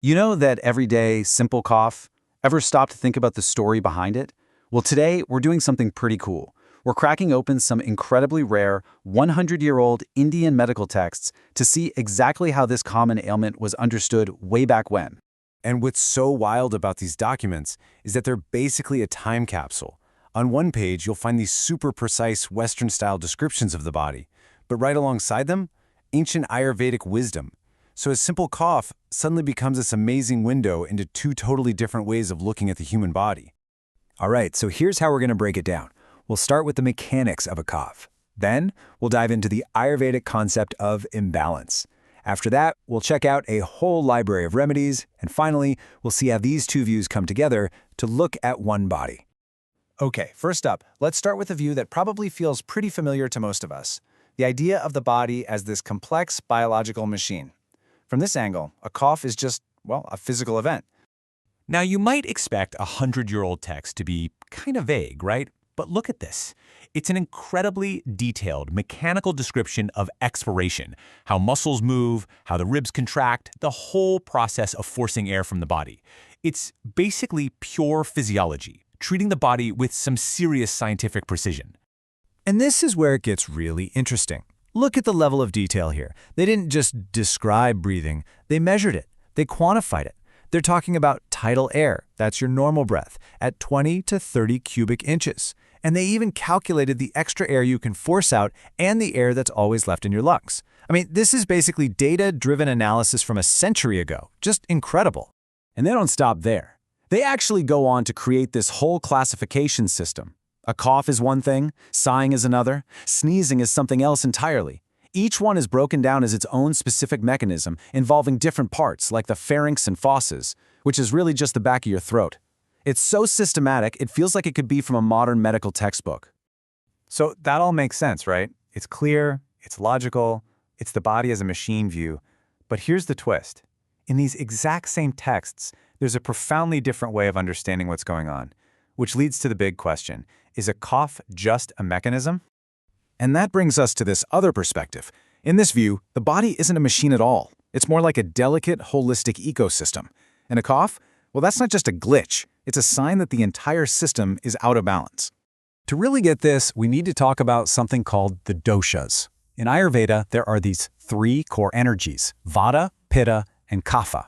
You know that everyday, simple cough? Ever stop to think about the story behind it? Well, today we're doing something pretty cool. We're cracking open some incredibly rare 100-year-old Indian medical texts to see exactly how this common ailment was understood way back when. And what's so wild about these documents is that they're basically a time capsule. On one page, you'll find these super precise Western-style descriptions of the body, but right alongside them, ancient Ayurvedic wisdom. So a simple cough suddenly becomes this amazing window into two totally different ways of looking at the human body. All right, so here's how we're going to break it down. We'll start with the mechanics of a cough. Then, we'll dive into the Ayurvedic concept of imbalance. After that, we'll check out a whole library of remedies, and finally, we'll see how these two views come together to look at one body. Okay, first up, let's start with a view that probably feels pretty familiar to most of us. The idea of the body as this complex biological machine. From this angle, a cough is just, well, a physical event. Now, you might expect a 100-year-old text to be kind of vague, right? But look at this. It's an incredibly detailed mechanical description of expiration, how muscles move, how the ribs contract, the whole process of forcing air from the body. It's basically pure physiology, treating the body with some serious scientific precision. And this is where it gets really interesting. Look at the level of detail here. They didn't just describe breathing, they measured it, they quantified it. They're talking about tidal air, that's your normal breath, at 20 to 30 cubic inches. And they even calculated the extra air you can force out and the air that's always left in your lungs. I mean, this is basically data-driven analysis from a century ago. Just incredible. And they don't stop there. They actually go on to create this whole classification system. A cough is one thing, sighing is another, sneezing is something else entirely. Each one is broken down as its own specific mechanism involving different parts like the pharynx and fauces, which is really just the back of your throat. It's so systematic, it feels like it could be from a modern medical textbook. So that all makes sense, right? It's clear, it's logical, it's the body as a machine view. But here's the twist. In these exact same texts, there's a profoundly different way of understanding what's going on, which leads to the big question. Is a cough just a mechanism? And that brings us to this other perspective. In this view, the body isn't a machine at all. It's more like a delicate, holistic ecosystem. And a cough? Well, that's not just a glitch. It's a sign that the entire system is out of balance. To really get this, we need to talk about something called the doshas. In Ayurveda, there are these three core energies, Vata, Pitta, and Kapha.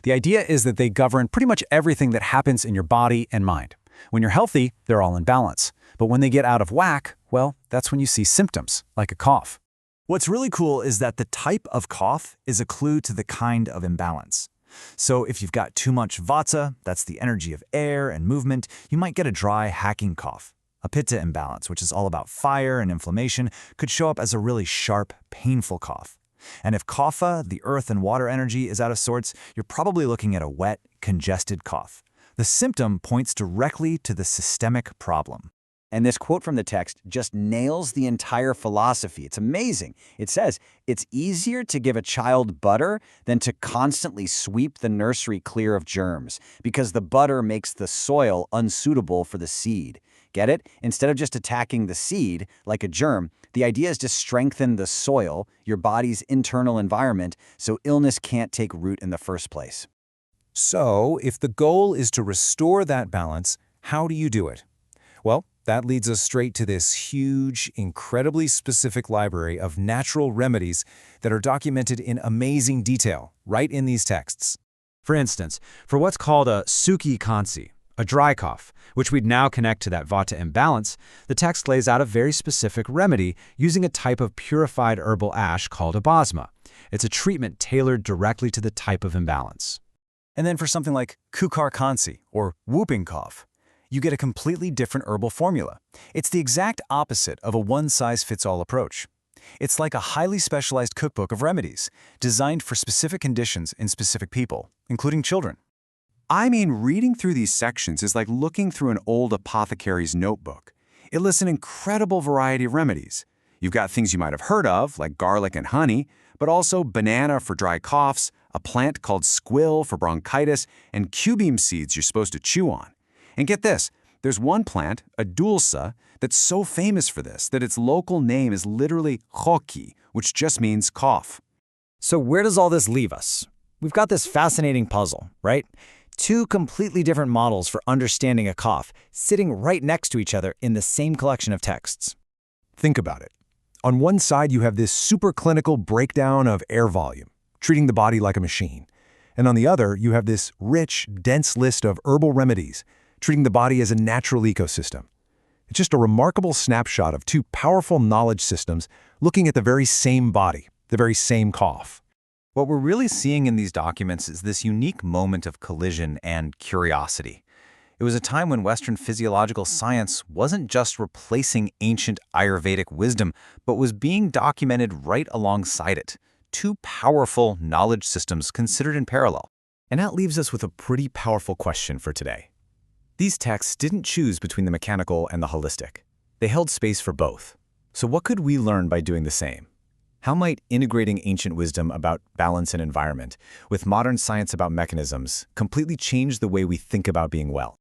The idea is that they govern pretty much everything that happens in your body and mind. When you're healthy, they're all in balance. But when they get out of whack, well, that's when you see symptoms, like a cough. What's really cool is that the type of cough is a clue to the kind of imbalance. So if you've got too much vata, that's the energy of air and movement, you might get a dry, hacking cough. A pitta imbalance, which is all about fire and inflammation, could show up as a really sharp, painful cough. And if kapha, the earth and water energy, is out of sorts, you're probably looking at a wet, congested cough. The symptom points directly to the systemic problem. And this quote from the text just nails the entire philosophy. It's amazing. It says, it's easier to give a child butter than to constantly sweep the nursery clear of germs, because the butter makes the soil unsuitable for the seed. Get it? Instead of just attacking the seed, like a germ, the idea is to strengthen the soil, your body's internal environment, so illness can't take root in the first place. So, if the goal is to restore that balance, how do you do it? Well, that leads us straight to this huge, incredibly specific library of natural remedies that are documented in amazing detail right in these texts. For instance, for what's called a Sukhi Kansi, a dry cough, which we'd now connect to that Vata imbalance, the text lays out a very specific remedy using a type of purified herbal ash called abasma. It's a treatment tailored directly to the type of imbalance. And then for something like Kukar Kansi, or whooping cough, you get a completely different herbal formula. It's the exact opposite of a one-size-fits-all approach. It's like a highly specialized cookbook of remedies, designed for specific conditions in specific people, including children. I mean, reading through these sections is like looking through an old apothecary's notebook. It lists an incredible variety of remedies. You've got things you might have heard of, like garlic and honey, but also banana for dry coughs, a plant called squill for bronchitis, and cubeam seeds you're supposed to chew on. And get this, there's one plant, a dulsa, that's so famous for this that its local name is literally hoki, which just means cough. So where does all this leave us? we've got this fascinating puzzle, right? Two completely different models for understanding a cough, sitting right next to each other in the same collection of texts. Think about it. On one side, you have this super clinical breakdown of air volume, treating the body like a machine. And on the other, you have this rich, dense list of herbal remedies, treating the body as a natural ecosystem. It's just a remarkable snapshot of two powerful knowledge systems looking at the very same body, the very same cough. What we're really seeing in these documents is this unique moment of collision and curiosity. It was a time when Western physiological science wasn't just replacing ancient Ayurvedic wisdom, but was being documented right alongside it. Two powerful knowledge systems considered in parallel. And that leaves us with a pretty powerful question for today. These texts didn't choose between the mechanical and the holistic. They held space for both. So what could we learn by doing the same? How might integrating ancient wisdom about balance and environment with modern science about mechanisms completely change the way we think about being well?